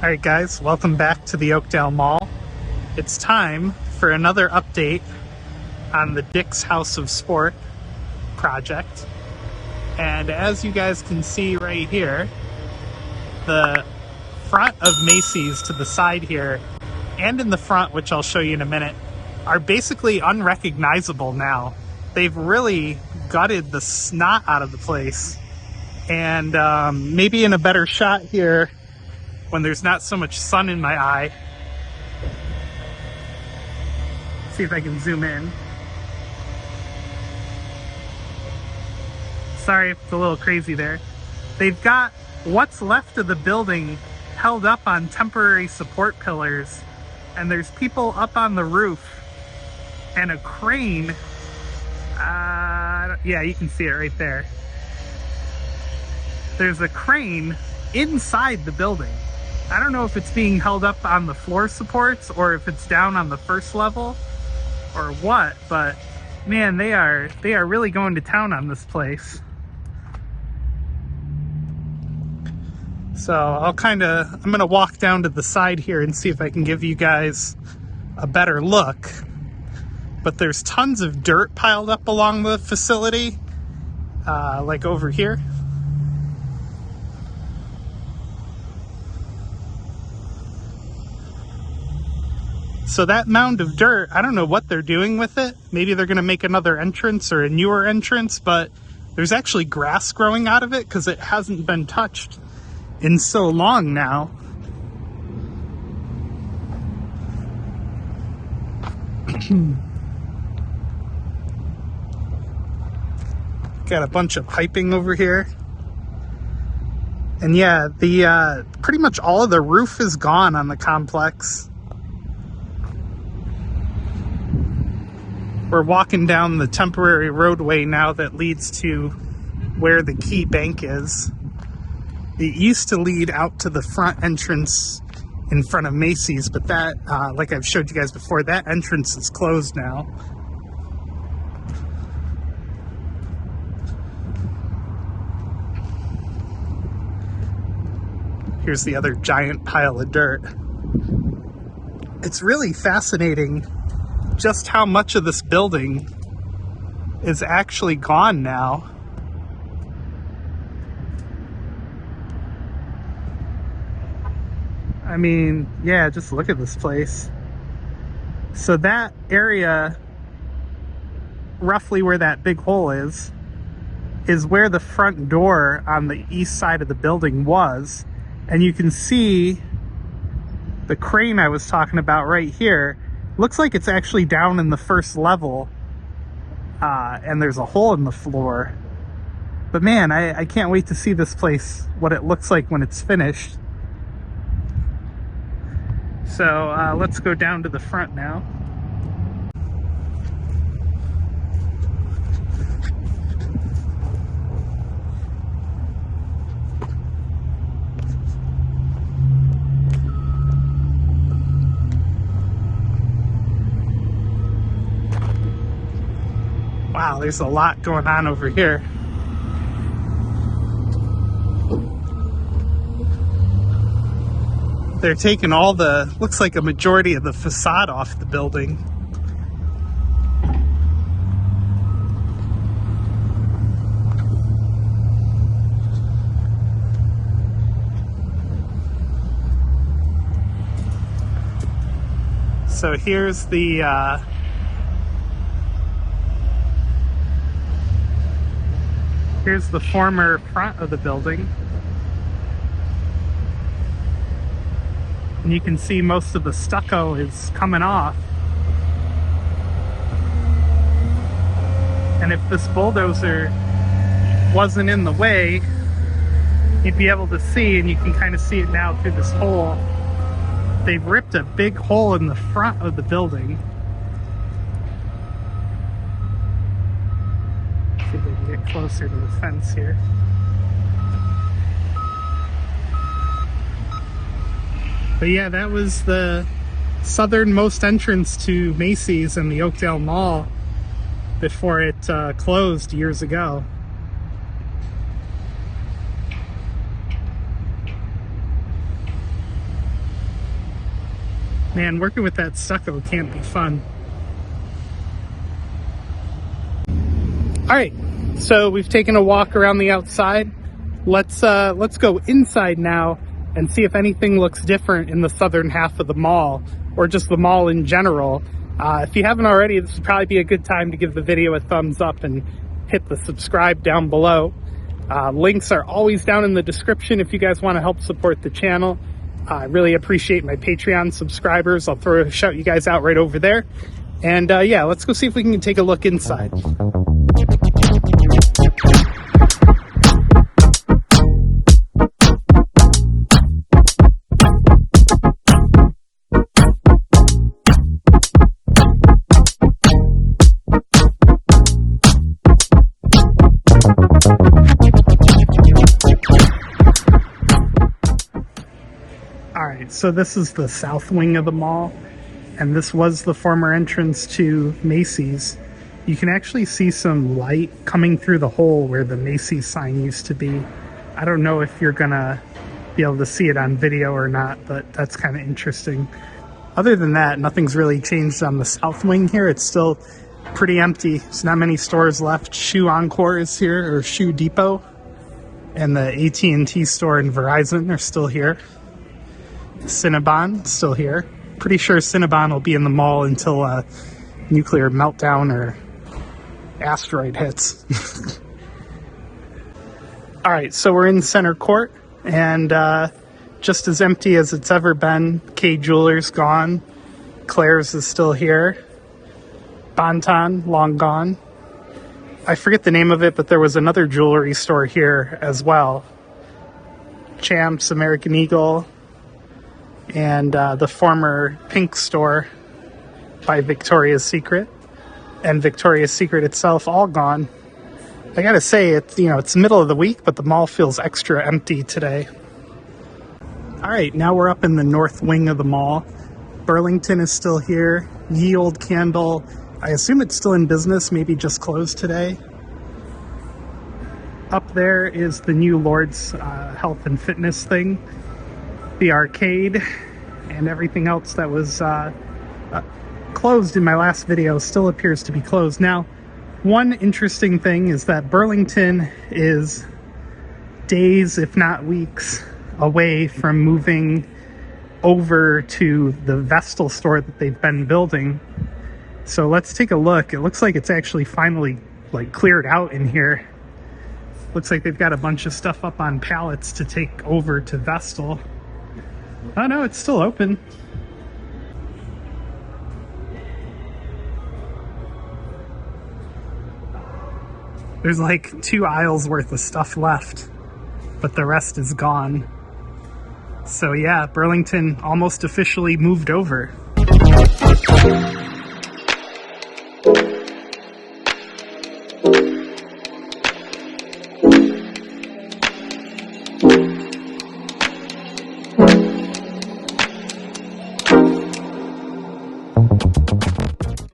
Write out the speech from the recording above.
Alright guys, welcome back to the Oakdale Mall. It's time for another update on the Dick's House of Sport project. And as you guys can see right here, the front of Macy's to the side here, and in the front, which I'll show you in a minute, are basically unrecognizable now. They've really gutted the snot out of the place. And maybe in a better shot here, when there's not so much sun in my eye. See if I can zoom in. Sorry if it's a little crazy there. They've got what's left of the building held up on temporary support pillars, and there's people up on the roof and a crane. Yeah, you can see it right there. There's a crane inside the building. I don't know if it's being held up on the floor supports or if it's down on the first level or what, but man, they are really going to town on this place. So I'm gonna walk down to the side here and see if I can give you guys a better look. But there's tons of dirt piled up along the facility, like over here. So that mound of dirt, I don't know what they're doing with it. Maybe they're gonna make another entrance or a newer entrance, but there's actually grass growing out of it because it hasn't been touched in so long now. Got a bunch of piping over here. And yeah, the pretty much all of the roof is gone on the complex. We're walking down the temporary roadway now that leads to where the key bank is. It used to lead out to the front entrance in front of Macy's, but that, like I've showed you guys before, that entrance is closed now. Here's the other giant pile of dirt. It's really fascinating just how much of this building is actually gone now. I mean, yeah, just look at this place. So that area, roughly where that big hole is where the front door on the east side of the building was. And you can see the crane I was talking about right here. Looks like it's actually down in the first level, and there's a hole in the floor. But man, I can't wait to see this place, what it looks like when it's finished. So let's go down to the front now. Wow, there's a lot going on over here. They're taking looks like a majority of the facade off the building. So here's the here's the former front of the building. And you can see most of the stucco is coming off. And if this bulldozer wasn't in the way, you'd be able to see, and you can kind of see it now through this hole. They've ripped a big hole in the front of the building. See if we can get closer to the fence here. But yeah, that was the southernmost entrance to Macy's and the Oakdale Mall before it closed years ago. Man, working with that stucco can't be fun. All right, so we've taken a walk around the outside. Let's go inside now and see if anything looks different in the southern half of the mall, or just the mall in general. If you haven't already, this would probably be a good time to give the video a thumbs up and hit the subscribe down below. Links are always down in the description if you guys want to help support the channel. I really appreciate my Patreon subscribers. I'll shout you guys out right over there. And yeah, let's go see if we can take a look inside. Alright, so this is the south wing of the mall, and this was the former entrance to Macy's. You can actually see some light coming through the hole where the Macy's sign used to be. I don't know if you're gonna be able to see it on video or not, but that's kind of interesting. Other than that, nothing's really changed on the south wing here. It's still pretty empty. There's not many stores left. Shoe Encore is here, or Shoe Depot, and the AT&T store and Verizon are still here. Cinnabon still here. Pretty sure Cinnabon will be in the mall until a nuclear meltdown or asteroid hits. All right, so we're in Center Court, and just as empty as it's ever been. K Jewelers gone. Claire's is still here. Bonton, long gone. I forget the name of it, but there was another jewelry store here as well. Champs, American Eagle, and the former Pink store by Victoria's Secret, and Victoria's Secret itself, all gone. I gotta say, it's middle of the week, but the mall feels extra empty today. All right, now we're up in the north wing of the mall. Burlington is still here. Ye Old Candle, I assume it's still in business, maybe just closed today. Up there is the new Lord's health and fitness thing. The arcade and everything else that was closed in my last video still appears to be closed. Now, one interesting thing is that Burlington is days, if not weeks, away from moving over to the Vestal store that they've been building. So let's take a look. It looks like it's actually finally cleared out in here. Looks like they've got a bunch of stuff up on pallets to take over to Vestal. Oh no, it's still open. There's like 2 aisles worth of stuff left, but the rest is gone. So yeah, Burlington almost officially moved over.